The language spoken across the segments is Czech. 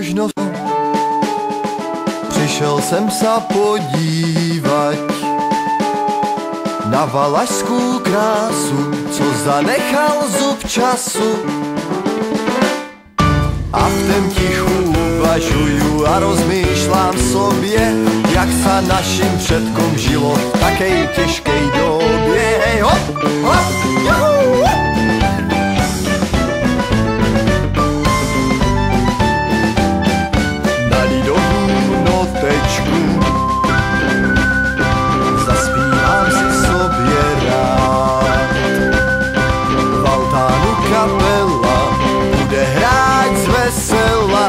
možno přišel jsem sa podívať na valašskou krásu, co zanechal zub času. A v tom tichu uvažuju a rozmýšľam sobě, jak sa našim předkom žilo v takej těžkej době. Hej, hop, hop, juhu! Na lidovou notečku zaspívám si sobě rád. V altánu kapela bude hrát z vesela.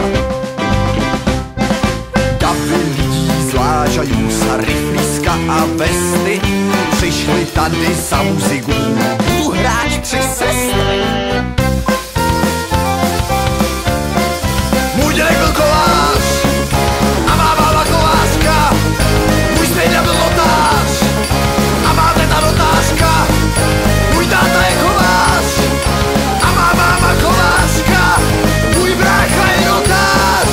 Davy lidí zlážajú sa rifliska a vesty. Přišli tady za muziku, budu hrát 3 sestry. Můj dědek byl kovář a má máma kovářka. Můj strejda byl notář a má teta notářka. Můj táta je kovář a má máma kovářka. Můj brácha je notář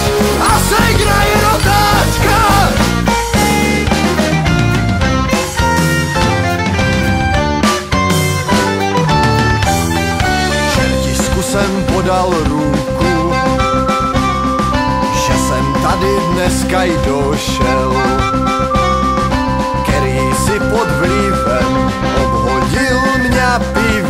a ségra je notářka. Čertisku jsem podal ruku, že jsem tady dneska i došel, který si pod vlivem obhodil mňa piv.